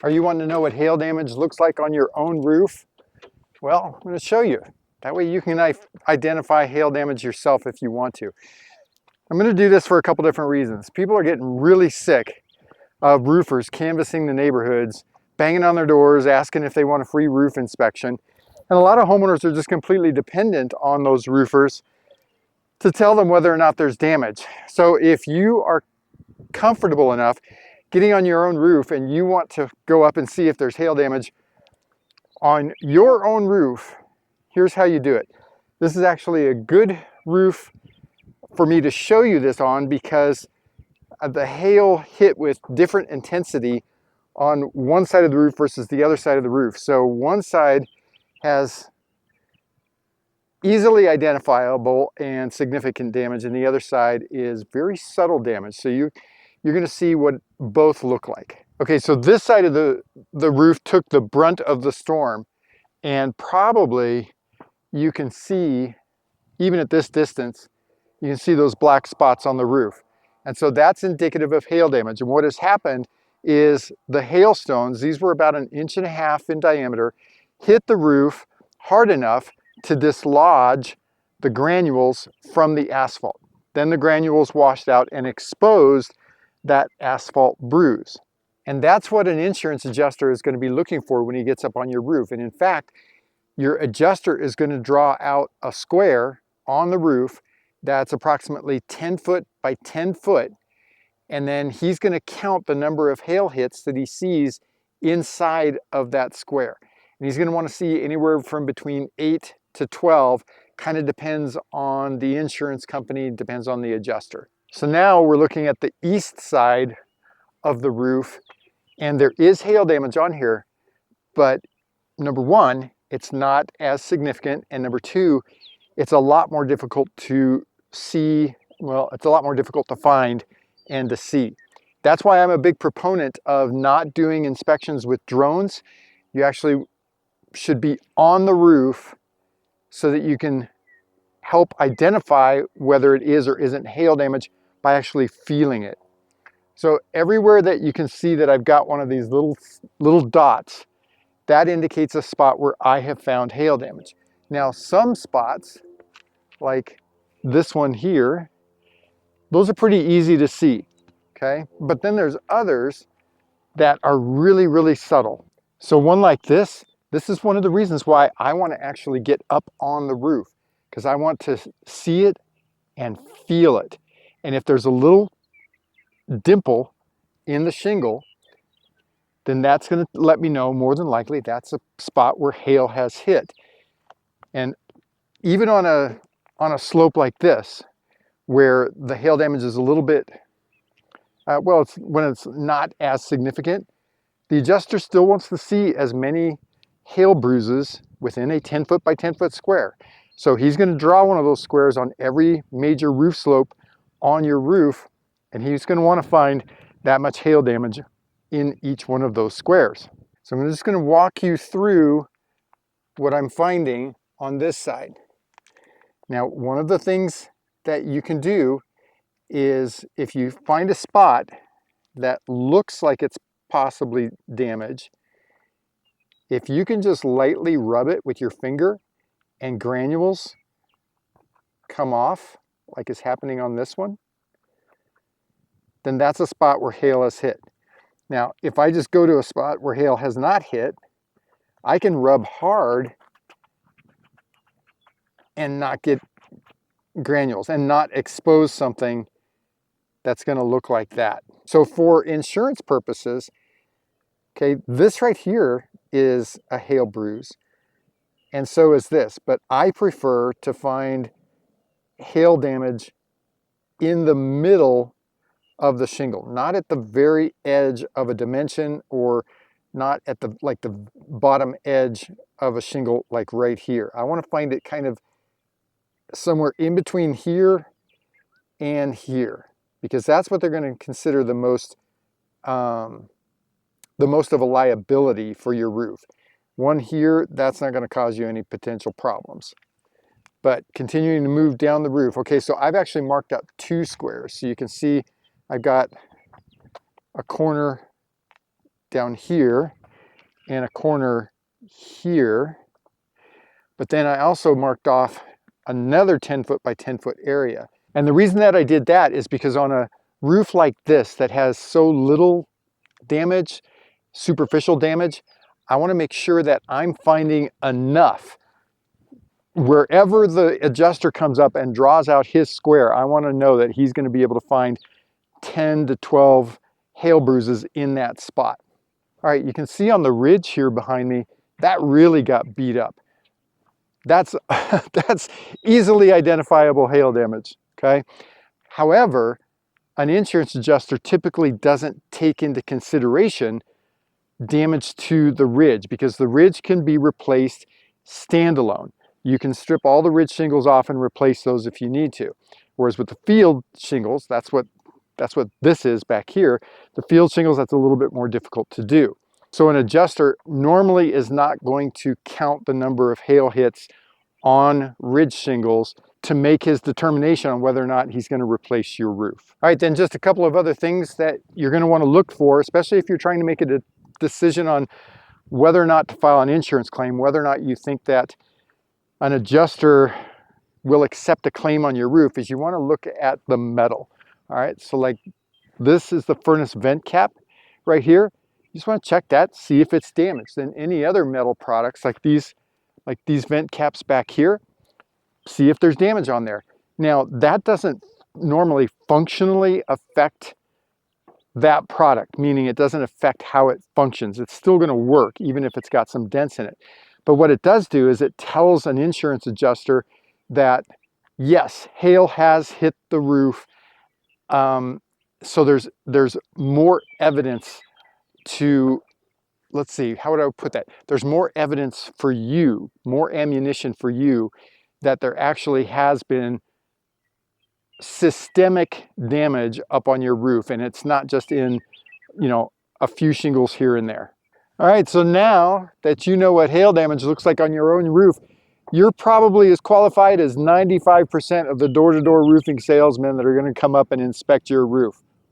Are you wanting to know what hail damage looks like on your own roof? Well, I'm going to show you. That way you can identify hail damage yourself if you want to. I'm going to do this for a couple different reasons. People are getting really sick of roofers canvassing the neighborhoods, banging on their doors, asking if they want a free roof inspection. And a lot of homeowners are just completely dependent on those roofers to tell them whether or not there's damage. So if you are comfortable enough getting on your own roof and you want to go up and see if there's hail damage on your own roof, here's how you do it. This is actually a good roof for me to show you this on because the hail hit with different intensity on one side of the roof versus the other side of the roof. So one side has easily identifiable and significant damage, and the other side is very subtle damage. So you're going to see what both look like. Okay, so this side of the roof took the brunt of the storm, and probably you can see, even at this distance, you can see those black spots on the roof. And so that's indicative of hail damage. And what has happened is the hailstones, these were about 1.5 inches in diameter, hit the roof hard enough to dislodge the granules from the asphalt. Then the granules washed out and exposed that asphalt bruise. And that's what an insurance adjuster is going to be looking for when he gets up on your roof. And in fact, your adjuster is going to draw out a square on the roof that's approximately 10 foot by 10 foot. And then he's going to count the number of hail hits that he sees inside of that square. And he's going to want to see anywhere from between 8 to 12, kind of depends on the insurance company, depends on the adjuster. So now we're looking at the east side of the roof, and there is hail damage on here, but number one, it's not as significant, and number two, it's a lot more difficult to see, well, it's a lot more difficult to find and to see. That's why I'm a big proponent of not doing inspections with drones. You actually should be on the roof so that you can help identify whether it is or isn't hail damage by actually feeling it. So everywhere that you can see that I've got one of these little dots, that indicates a spot where I have found hail damage. Now, some spots, like this one here, those are pretty easy to see, okay? But then there's others that are really, really subtle. So one like this is one of the reasons why I want to actually get up on the roof, because I want to see it and feel it. And if there's a little dimple in the shingle, then that's going to let me know more than likely that's a spot where hail has hit. And even on a slope like this, where the hail damage is a little bit, well, when it's not as significant, the adjuster still wants to see as many hail bruises within a 10 foot by 10 foot square. So he's going to draw one of those squares on every major roof slope on your roof, and he's going to want to find that much hail damage in each one of those squares. So I'm just going to walk you through what I'm finding on this side. Now, one of the things that you can do is if you find a spot that looks like it's possibly damaged, if you can just lightly rub it with your finger and granules come off, like is happening on this one, then that's a spot where hail has hit. Now, if I just go to a spot where hail has not hit, I can rub hard and not get granules and not expose something that's going to look like that. So for insurance purposes, okay, this right here is a hail bruise, and so is this, but I prefer to find hail damage in the middle of the shingle, not at the very edge of a dimension, or not at the bottom edge of a shingle, like right here. I want to find it kind of somewhere in between here and here, because that's what they're going to consider the most of a liability for your roof. One here, that's not going to cause you any potential problems. But continuing to move down the roof. Okay, so I've actually marked out 2 squares. So you can see I've got a corner down here and a corner here. But then I also marked off another 10 foot by 10 foot area. And the reason that I did that is because on a roof like this that has so little damage, superficial damage, I want to make sure that I'm finding enough. Wherever the adjuster comes up and draws out his square, I want to know that he's going to be able to find 10 to 12 hail bruises in that spot. All right, you can see on the ridge here behind me, that really got beat up. That's, that's easily identifiable hail damage, okay? However, an insurance adjuster typically doesn't take into consideration damage to the ridge because the ridge can be replaced standalone. You can strip all the ridge shingles off and replace those if you need to. Whereas with the field shingles, that's what this is back here, the field shingles, that's a little bit more difficult to do. So an adjuster normally is not going to count the number of hail hits on ridge shingles to make his determination on whether or not he's going to replace your roof. All right, then just a couple of other things that you're going to want to look for, especially if you're trying to make a decision on whether or not to file an insurance claim, whether or not you think that an adjuster will accept a claim on your roof, is you want to look at the metal. All right, so like this is the furnace vent cap right here. You just want to check that, see if it's damaged. Then any other metal products like these vent caps back here, see if there's damage on there. Now that doesn't normally functionally affect that product, meaning it doesn't affect how it functions. It's still going to work even if it's got some dents in it. But what it does do is it tells an insurance adjuster that yes, hail has hit the roof. So there's more evidence to, let's see, how would I put that? There's more evidence for you, more ammunition for you that there actually has been systemic damage up on your roof, and it's not just in, you know, a few shingles here and there. All right, so now that you know what hail damage looks like on your own roof, you're probably as qualified as 95% of the door-to-door roofing salesmen that are going to come up and inspect your roof.